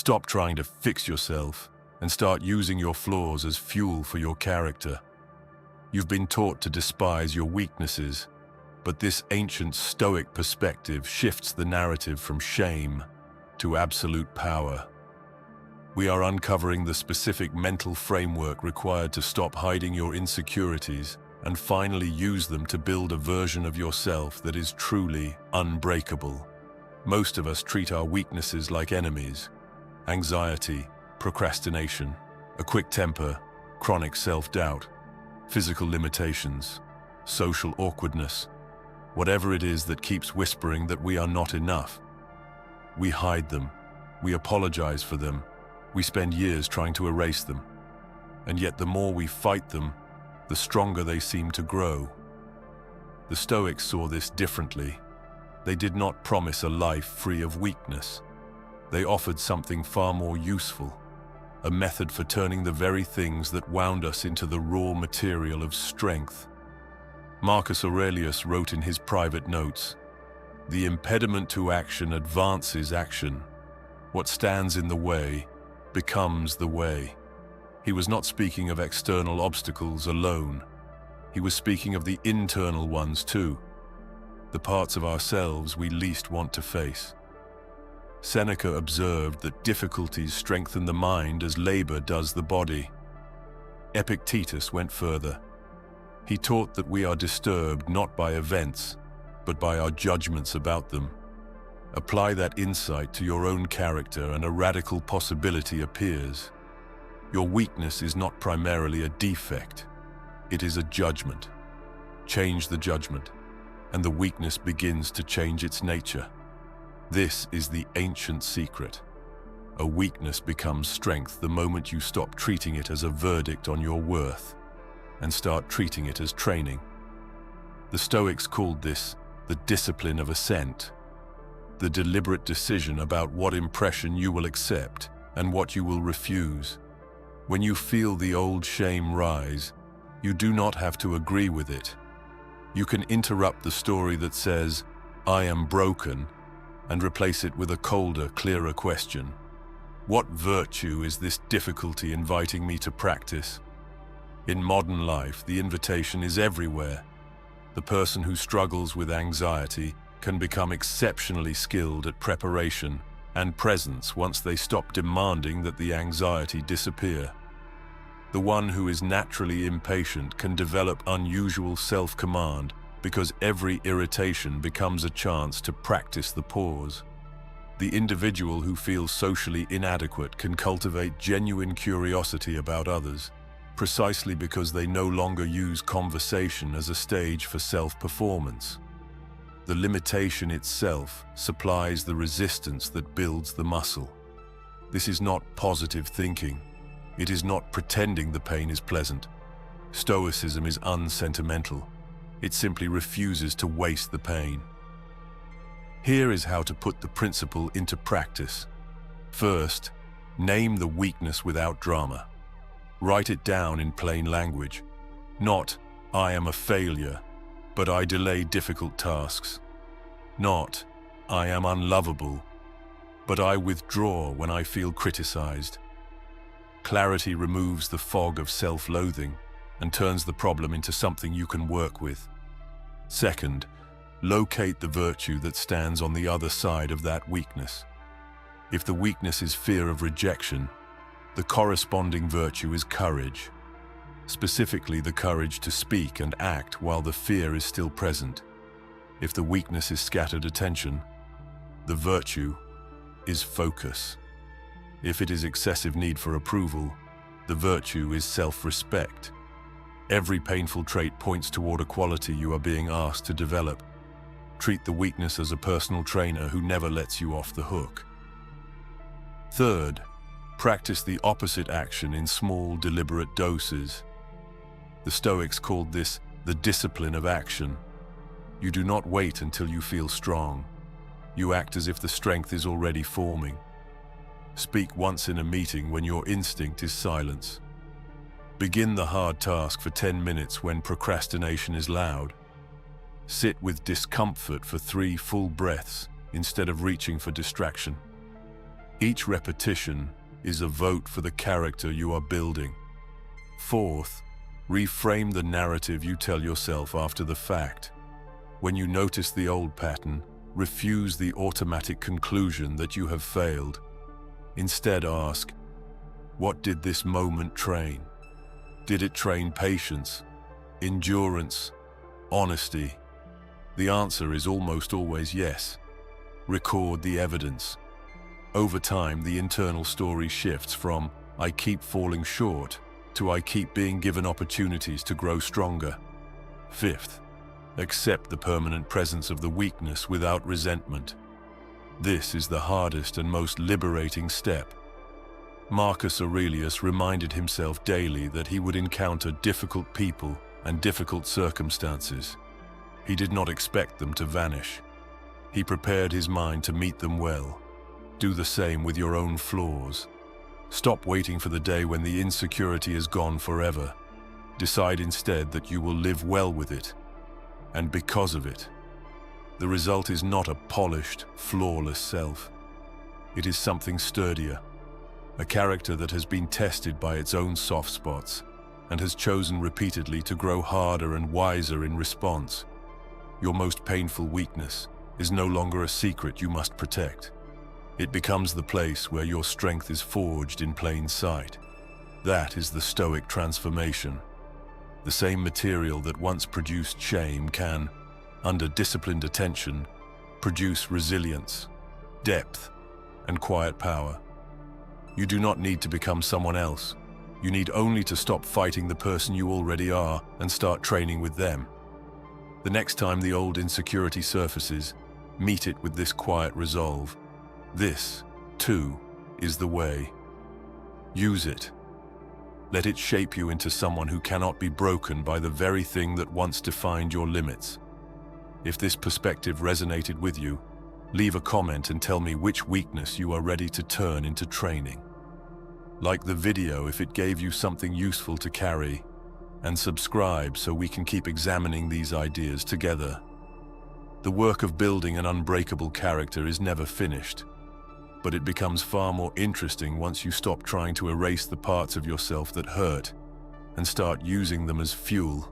Stop trying to fix yourself and start using your flaws as fuel for your character. You've been taught to despise your weaknesses, but this ancient Stoic perspective shifts the narrative from shame to absolute power. We are uncovering the specific mental framework required to stop hiding your insecurities and finally use them to build a version of yourself that is truly unbreakable. Most of us treat our weaknesses like enemies: anxiety, procrastination, a quick temper, chronic self-doubt, physical limitations, social awkwardness, whatever it is that keeps whispering that we are not enough. We hide them, we apologize for them, we spend years trying to erase them. And yet the more we fight them, the stronger they seem to grow. The Stoics saw this differently. They did not promise a life free of weakness. They offered something far more useful, a method for turning the very things that wound us into the raw material of strength. Marcus Aurelius wrote in his private notes, "The impediment to action advances action. What stands in the way becomes the way." He was not speaking of external obstacles alone. He was speaking of the internal ones too, the parts of ourselves we least want to face. Seneca observed that difficulties strengthen the mind as labor does the body. Epictetus went further. He taught that we are disturbed not by events, but by our judgments about them. Apply that insight to your own character and a radical possibility appears. Your weakness is not primarily a defect, it is a judgment. Change the judgment, and the weakness begins to change its nature. This is the ancient secret. A weakness becomes strength the moment you stop treating it as a verdict on your worth and start treating it as training. The Stoics called this the discipline of assent, the deliberate decision about what impression you will accept and what you will refuse. When you feel the old shame rise, you do not have to agree with it. You can interrupt the story that says, "I am broken," and replace it with a colder, clearer question. What virtue is this difficulty inviting me to practice? In modern life, the invitation is everywhere. The person who struggles with anxiety can become exceptionally skilled at preparation and presence once they stop demanding that the anxiety disappear. The one who is naturally impatient can develop unusual self-command because every irritation becomes a chance to practice the pause. The individual who feels socially inadequate can cultivate genuine curiosity about others, precisely because they no longer use conversation as a stage for self-performance. The limitation itself supplies the resistance that builds the muscle. This is not positive thinking. It is not pretending the pain is pleasant. Stoicism is unsentimental. It simply refuses to waste the pain. Here is how to put the principle into practice. First, name the weakness without drama. Write it down in plain language. Not, "I am a failure, but I delay difficult tasks." Not, "I am unlovable, but I withdraw when I feel criticized." Clarity removes the fog of self-loathing and turns the problem into something you can work with. Second, locate the virtue that stands on the other side of that weakness. If the weakness is fear of rejection, the corresponding virtue is courage. Specifically, the courage to speak and act while the fear is still present. If the weakness is scattered attention, the virtue is focus. If it is excessive need for approval, the virtue is self-respect. Every painful trait points toward a quality you are being asked to develop. Treat the weakness as a personal trainer who never lets you off the hook. Third, practice the opposite action in small, deliberate doses. The Stoics called this the discipline of action. You do not wait until you feel strong. You act as if the strength is already forming. Speak once in a meeting when your instinct is silence. Begin the hard task for 10 minutes when procrastination is loud. Sit with discomfort for 3 full breaths instead of reaching for distraction. Each repetition is a vote for the character you are building. Fourth, reframe the narrative you tell yourself after the fact. When you notice the old pattern, refuse the automatic conclusion that you have failed. Instead ask, what did this moment train? Did it train patience, endurance, honesty? The answer is almost always yes. Record the evidence. Over time, the internal story shifts from "I keep falling short" to "I keep being given opportunities to grow stronger." Fifth, accept the permanent presence of the weakness without resentment. This is the hardest and most liberating step. Marcus Aurelius reminded himself daily that he would encounter difficult people and difficult circumstances. He did not expect them to vanish. He prepared his mind to meet them well. Do the same with your own flaws. Stop waiting for the day when the insecurity is gone forever. Decide instead that you will live well with it, and because of it. The result is not a polished, flawless self. It is something sturdier, a character that has been tested by its own soft spots and has chosen repeatedly to grow harder and wiser in response. Your most painful weakness is no longer a secret you must protect. It becomes the place where your strength is forged in plain sight. That is the Stoic transformation. The same material that once produced shame can, under disciplined attention, produce resilience, depth, and quiet power. You do not need to become someone else. You need only to stop fighting the person you already are and start training with them. The next time the old insecurity surfaces, meet it with this quiet resolve. This, too, is the way. Use it. Let it shape you into someone who cannot be broken by the very thing that once defined your limits. If this perspective resonated with you, leave a comment and tell me which weakness you are ready to turn into training. Like the video if it gave you something useful to carry, and subscribe so we can keep examining these ideas together. The work of building an unbreakable character is never finished, but it becomes far more interesting once you stop trying to erase the parts of yourself that hurt and start using them as fuel.